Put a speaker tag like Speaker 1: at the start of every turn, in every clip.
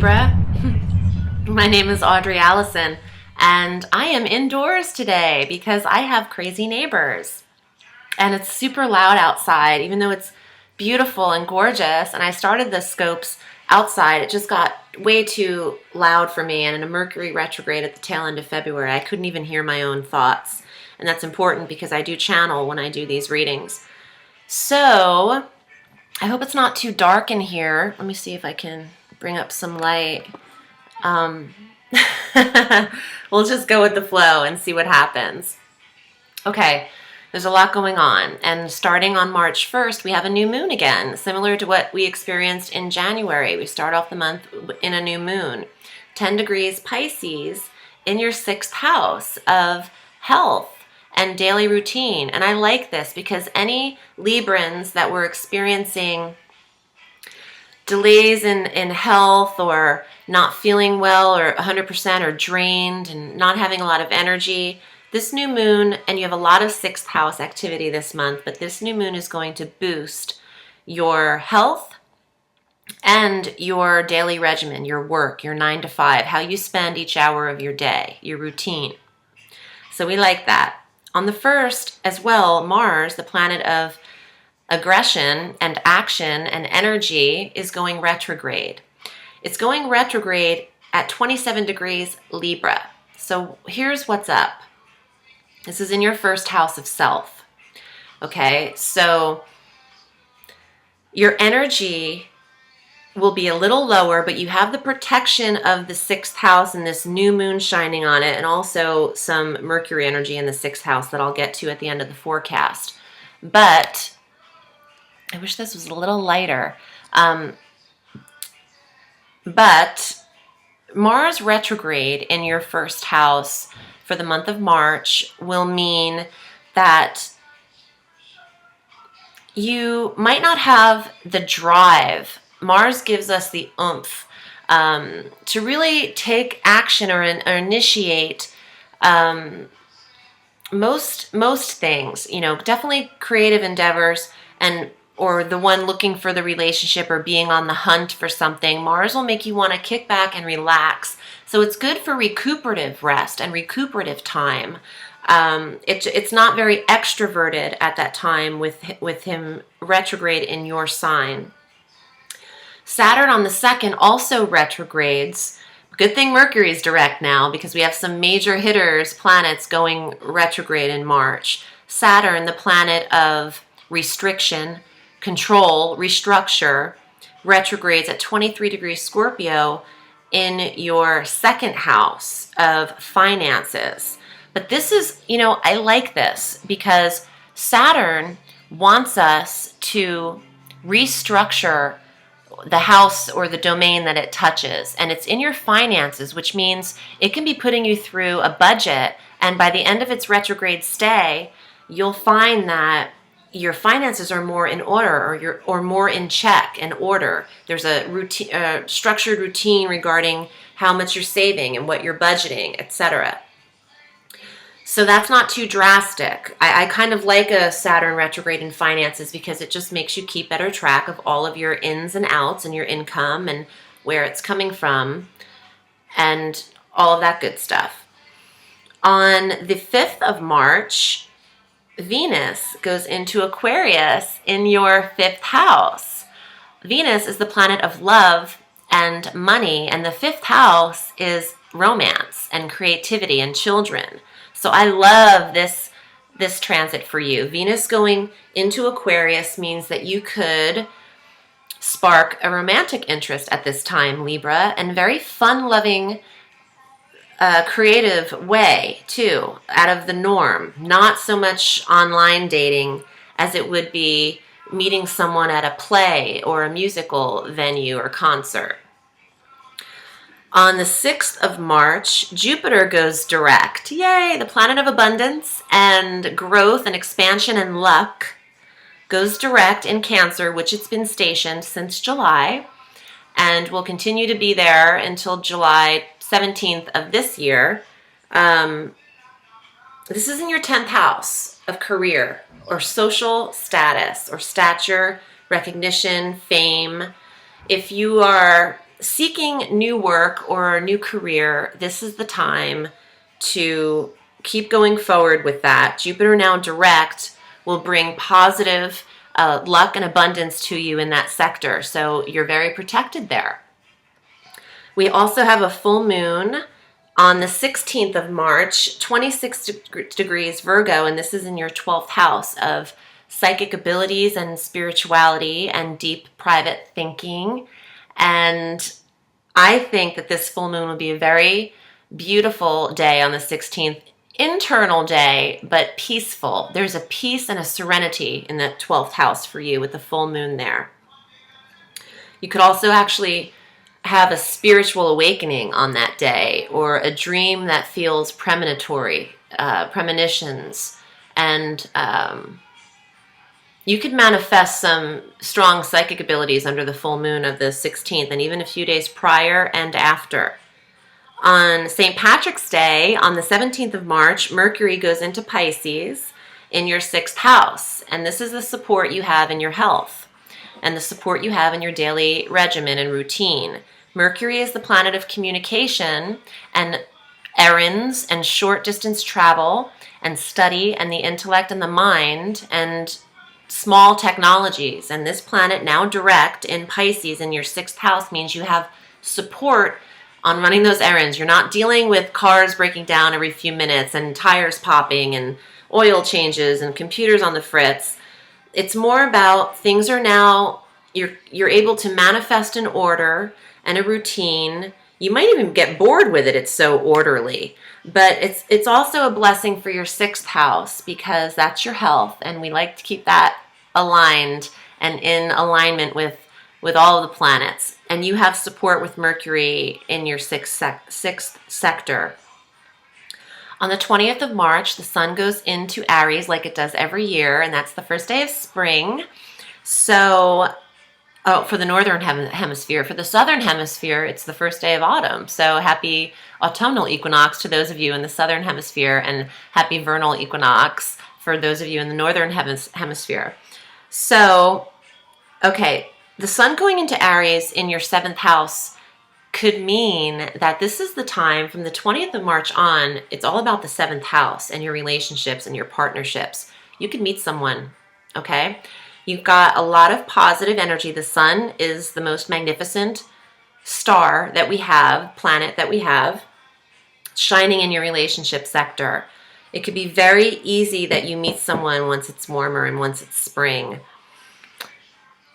Speaker 1: Libra. My name is Audrey Alison, and I am indoors today because I have crazy neighbors. And it's super loud outside, even though it's beautiful and gorgeous. And I started the scopes outside. It just got way too loud for me. And in a Mercury retrograde at the tail end of February, I couldn't even hear my own thoughts. And that's important because I do channel when I do these readings. So I hope it's not too dark in here. Let me see if I can bring up some light. We'll just go with the flow and see what happens. Okay, there's a lot going on. And starting on March 1st, we have a new moon again, similar to what we experienced in January. We start off the month in a new moon. 10 degrees Pisces in your 6th house of health and daily routine. And I like this because any Librans that were experiencing delays in health or not feeling well or 100% or drained and not having a lot of energy, this new moon, and you have a lot of 6th house activity this month, but this new moon is going to boost your health and your daily regimen, your work, your 9 to 5, how you spend each hour of your day, your routine. So we like that. On the 1st as well, Mars, the planet of aggression and action and energy, is going retrograde. It's going retrograde at 27 degrees Libra. So here's what's up. This is in your 1st house of self. Okay, so your energy will be a little lower, but you have the protection of the 6th house and this new moon shining on it, and also some Mercury energy in the 6th house that I'll get to at the end of the forecast. But I wish this was a little lighter. But Mars retrograde in your 1st house for the month of March will mean that you might not have the drive. Mars gives us the oomph to really take action or initiate most things. You know, definitely creative endeavors or the one looking for the relationship or being on the hunt for something. Mars will make you want to kick back and relax. So it's good for recuperative rest and recuperative time. It's not very extroverted at that time with him retrograde in your sign. Saturn on the 2nd also retrogrades. Good thing Mercury's direct now because we have some major hitters, planets going retrograde in March. Saturn, the planet of restriction, control, restructure, retrogrades at 23 degrees Scorpio in your 2nd house of finances. But this is, I like this because Saturn wants us to restructure the house or the domain that it touches. And it's in your finances, which means it can be putting you through a budget. And by the end of its retrograde stay, you'll find that your finances are more in order or more in check and order. There's a routine, structured routine regarding how much you're saving and what you're budgeting, etc. So that's not too drastic. I kind of like a Saturn retrograde in finances because it just makes you keep better track of all of your ins and outs and your income and where it's coming from and all of that good stuff. On the 5th of March, Venus goes into Aquarius in your 5th house. Venus is the planet of love and money, and the 5th house is romance and creativity and children. So I love this transit for you. Venus going into Aquarius means that you could spark a romantic interest at this time, Libra, and very fun-loving, creative way, too, out of the norm. Not so much online dating as it would be meeting someone at a play or a musical venue or concert. On the 6th of March, Jupiter goes direct. Yay! The planet of abundance and growth and expansion and luck goes direct in Cancer, which it's been stationed since July and will continue to be there until July 17th of this year. This is in your 10th house of career or social status or stature, recognition, fame. If you are seeking new work or a new career, this is the time to keep going forward with that. Jupiter now direct will bring positive luck and abundance to you in that sector. So you're very protected there. We also have a full moon on the 16th of March, 26 degrees Virgo, and this is in your 12th house of psychic abilities and spirituality and deep private thinking. And I think that this full moon will be a very beautiful day on the 16th, internal day, but peaceful. There's a peace and a serenity in the 12th house for you with the full moon there. You could also actually have a spiritual awakening on that day, or a dream that feels premonitory, premonitions, and you could manifest some strong psychic abilities under the full moon of the 16th, and even a few days prior and after. On St. Patrick's Day, on the 17th of March, Mercury goes into Pisces in your 6th house, and this is the support you have in your health and the support you have in your daily regimen and routine. Mercury is the planet of communication and errands and short distance travel and study and the intellect and the mind and small technologies. And this planet now direct in Pisces in your 6th house means you have support on running those errands. You're not dealing with cars breaking down every few minutes and tires popping and oil changes and computers on the fritz. It's more about things are now, you're able to manifest an order and a routine. You might even get bored with it. It's so orderly. But it's also a blessing for your 6th house because that's your health, and we like to keep that aligned and in alignment with all of the planets. And you have support with Mercury in your 6th sector. On the 20th of March, the sun goes into Aries like it does every year, and that's the first day of spring. So, for the northern hemisphere. For the southern hemisphere, it's the first day of autumn. So happy autumnal equinox to those of you in the southern hemisphere, and happy vernal equinox for those of you in the northern hemisphere. So, okay, the sun going into Aries in your 7th house could mean that this is the time from the 20th of March on. It's all about the 7th house and your relationships and your partnerships. You could meet someone, okay? You've got a lot of positive energy. The sun is the most magnificent star that we have, planet that we have, shining in your relationship sector. It could be very easy that you meet someone once it's warmer and once it's spring.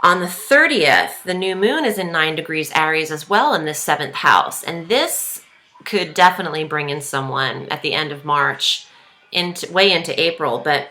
Speaker 1: On the 30th, the new moon is in 9 degrees Aries as well in this 7th house. And this could definitely bring in someone at the end of March, way into April. But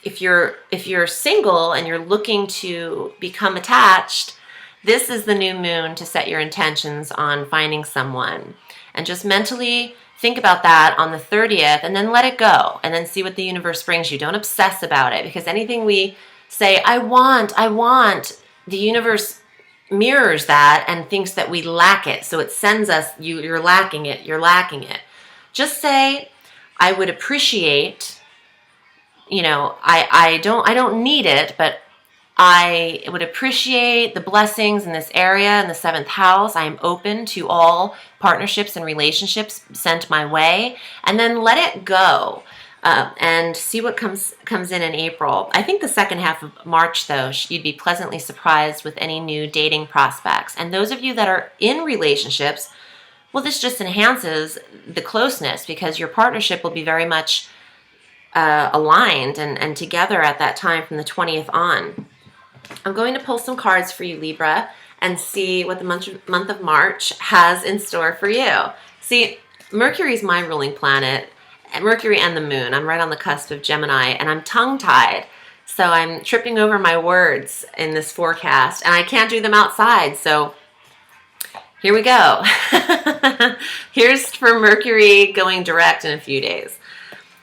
Speaker 1: if you're single and you're looking to become attached, this is the new moon to set your intentions on finding someone. And just mentally think about that on the 30th and then let it go and then see what the universe brings you. Don't obsess about it, because anything we say, I want, the universe mirrors that and thinks that we lack it. So it sends us, you're lacking it. Just say, I would appreciate, I don't need it, but I would appreciate the blessings in this area in the 7th house. I am open to all partnerships and relationships sent my way, and then let it go and see what comes in April. I think the second half of March, though, you'd be pleasantly surprised with any new dating prospects. And those of you that are in relationships, well, this just enhances the closeness because your partnership will be very much aligned and together at that time from the 20th on. I'm going to pull some cards for you, Libra, and see what the month of March has in store for you. See, Mercury is my ruling planet, Mercury and the moon. I'm right on the cusp of Gemini, and I'm tongue-tied. So I'm tripping over my words in this forecast, and I can't do them outside. So here we go. Here's for Mercury going direct in a few days.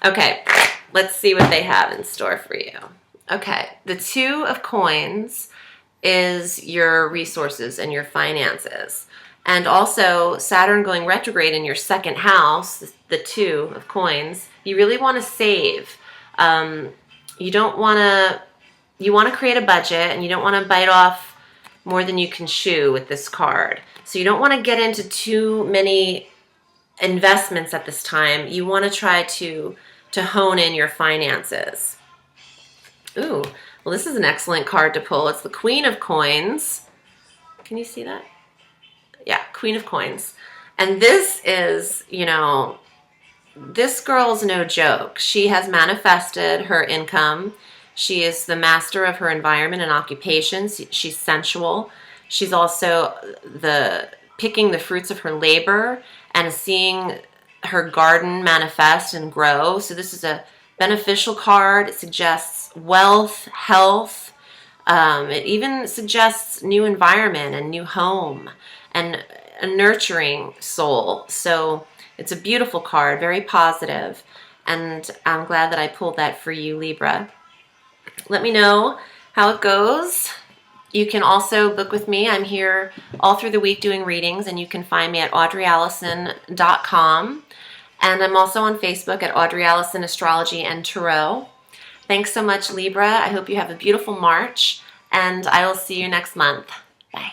Speaker 1: Okay, let's see what they have in store for you. Okay, the 2 of coins is your resources and your finances. And also Saturn going retrograde in your 2nd house, the 2 of coins. You really want to save. You want to create a budget, and you don't want to bite off more than you can chew with this card. So you don't want to get into too many investments at this time. You want to try to hone in your finances. Ooh, well, this is an excellent card to pull. It's the Queen of Coins. Can you see that? Yeah, Queen of Coins. And this is, you know, this girl's no joke. She has manifested her income. She is the master of her environment and occupations. She's sensual. She's also picking the fruits of her labor and seeing her garden manifest and grow. So this is a beneficial card. It suggests wealth, health. It even suggests new environment and new home and a nurturing soul. So it's a beautiful card, very positive, and I'm glad that I pulled that for you, Libra. Let me know how it goes. You can also book with me. I'm here all through the week doing readings, and you can find me at audreyallison.com. And I'm also on Facebook at Audrey Allison Astrology and Tarot. Thanks so much, Libra. I hope you have a beautiful March, and I will see you next month. Bye.